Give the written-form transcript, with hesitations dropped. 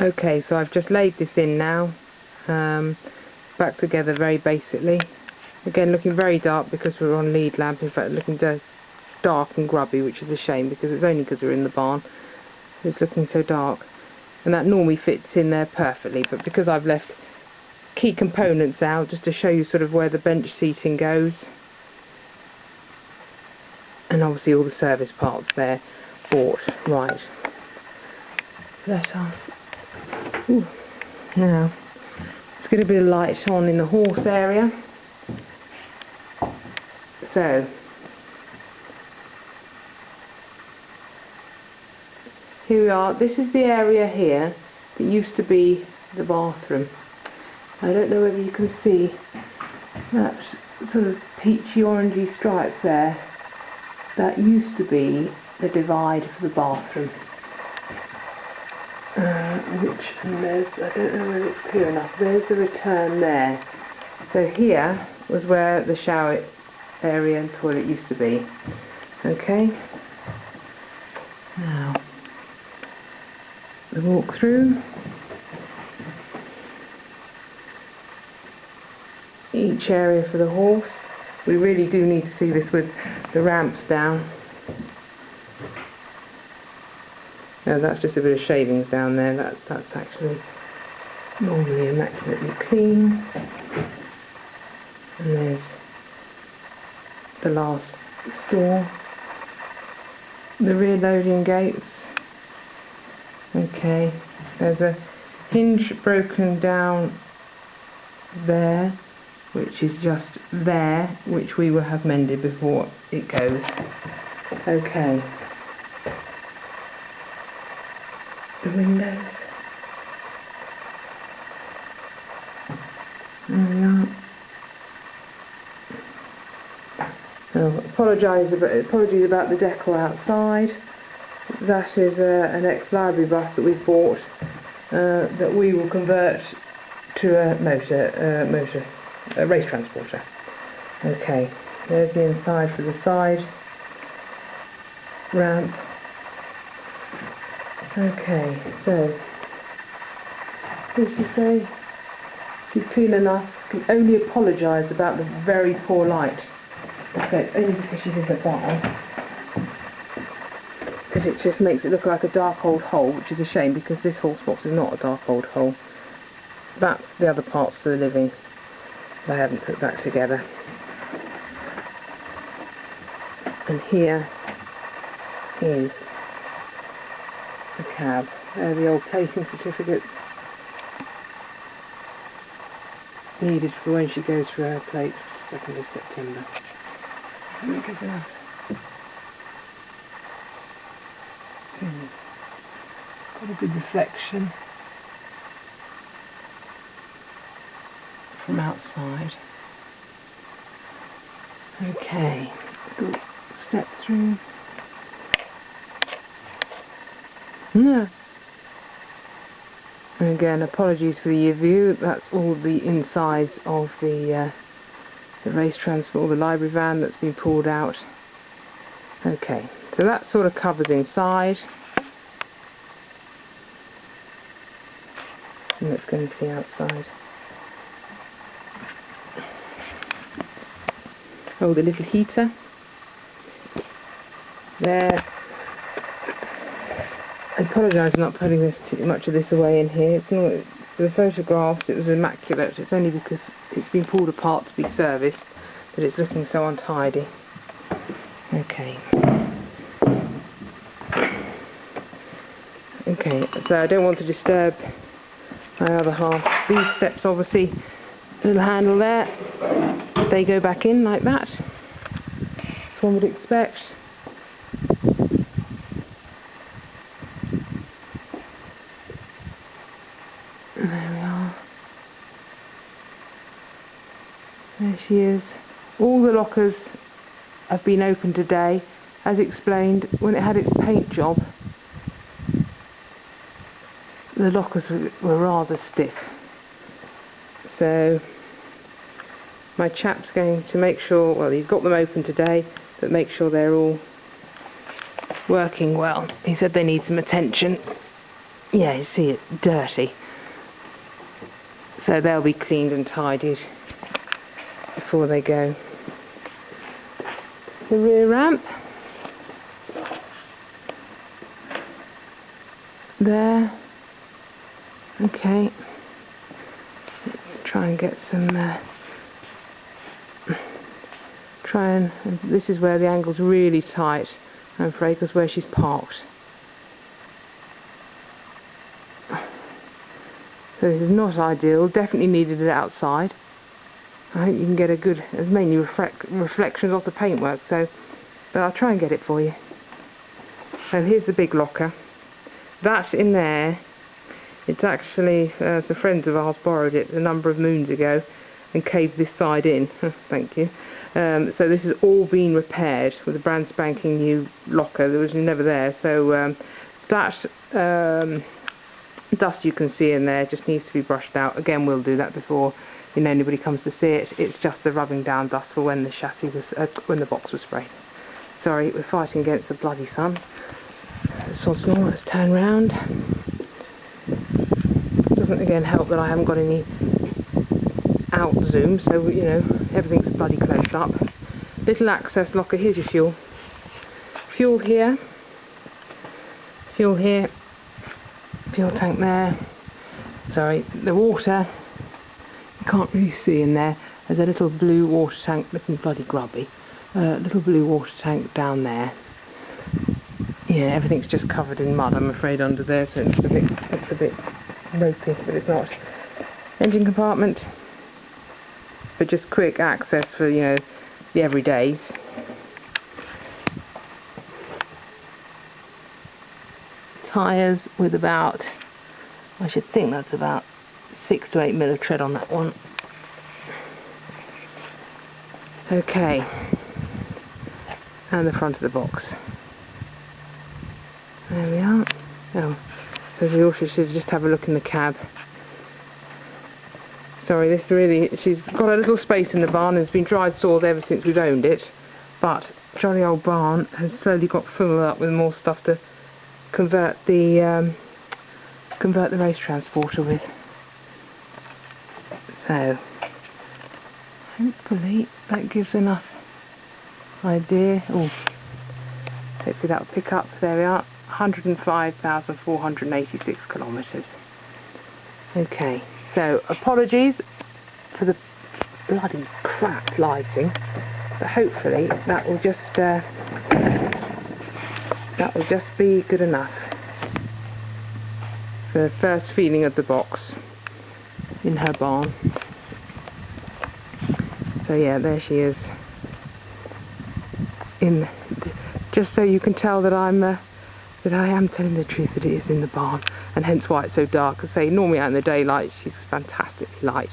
Okay, so I've just laid this in now, back together very basically. Again, looking very dark because we're on lead lamp. In fact, looking dark and grubby, which is a shame because it's only because we're in the barn. It's looking so dark, and that normally fits in there perfectly. But because I've left key components out, just to show you sort of where the bench seating goes, and obviously all the service parts there bought. Right. Let us. Ooh. Now, let's get a bit of light on in the horse area. So, here we are. This is the area here that used to be the bathroom. I don't know whether you can see that sort of peachy orangey stripe there. That used to be the divide for the bathroom. I don't know whether it's clear enough. There's the return there. So here was where the shower area and toilet used to be. Okay. Now, the walk through. Each area for the horse. We really do need to see this with the ramps down. No, that's just a bit of shavings down there. That's actually normally immaculately clean. And there's the last store. The rear loading gates. Okay. There's a hinge broken down there, which is just there, which we will have mended before it goes. Okay. The windows. There we are. So, apologies about the decor outside. That is an ex-library bus that we've bought that we will convert to a race transporter. Okay, there's the inside for the side ramp. Okay, so what did she say? She's clean enough. Can only apologise about the very poor light. Okay, only because she's in the barn. Because it just makes it look like a dark old hole, which is a shame because this horse box is not a dark old hole. That's the other parts for the living. I haven't put that together. And here is the cab. There are the old placing certificates needed for when she goes for her plates, 2nd of September. Look at that. Got a good reflection from outside. Okay, good. Step through. Yeah. And again, apologies for the view. That's all the insides of the race transport, the library van that's been pulled out. Okay, so that sort of covers inside. And let's go into the outside. Oh, the little heater. There. I apologise for not putting too much of this away in here. It's not, for the photographs it was immaculate. It's only because it's been pulled apart to be serviced that it's looking so untidy. Okay. Okay, so I don't want to disturb my other half. These steps obviously, little handle there, they go back in like that, as one would expect. There we are. There she is. All the lockers have been opened today. As explained, when it had its paint job, the lockers were rather stiff. So my chap's going to make sure, well, he's got them open today, but make sure they're all working well. He said they need some attention. yeah, you see it's dirty. So they'll be cleaned and tidied before they go. The rear ramp. There. Okay. Let's try and get some... this is where the angle's really tight, I'm afraid, because where she's parked. So this is not ideal, definitely needed it outside. I hope you can get a good, it's mainly reflections of the paintwork, so, but I'll try and get it for you. So here's the big locker. That's in there. It's actually, some friends of ours borrowed it a number of moons ago and caved this side in. Thank you. So this has all been repaired with a brand spanking new locker that was never there. So that dust you can see in there just needs to be brushed out. Again, we'll do that before anybody comes to see it. It's just the rubbing down dust for when the chassis was, when the box was sprayed. Sorry, we're fighting against the bloody sun. So let's turn round. Doesn't again help that I haven't got any out zoom, so everything's bloody close up. Little access locker. Here's your fuel. Fuel here. Fuel here. Fuel tank there. Sorry, the water. You can't really see in there. There's a little blue water tank, looking bloody grubby. Little blue water tank down there. Yeah, everything's just covered in mud, I'm afraid, under there, so it's a bit ropey, but it's not. Engine compartment, but just quick access for the everydays. Tyres with about, I should think that's about 6 to 8 mil of tread on that one. Okay, and the front of the box. There we are. Oh, so we also should just have a look in the cab. Sorry, she's got a little space in the barn and it's been dried soiled ever since we've owned it, but jolly old barn has slowly got filled up with more stuff to convert the race transporter with. So hopefully that gives enough idea. Oh, hopefully that will pick up. There we are, 105,486 kilometres. Okay, so apologies for the bloody crap lighting, but hopefully that will just be good enough for the first feeling of the box in her barn. So yeah, there she is. Just so you can tell that I am telling the truth, that it is in the barn, and hence why it's so dark. I say normally out in the daylight she's fantastically light.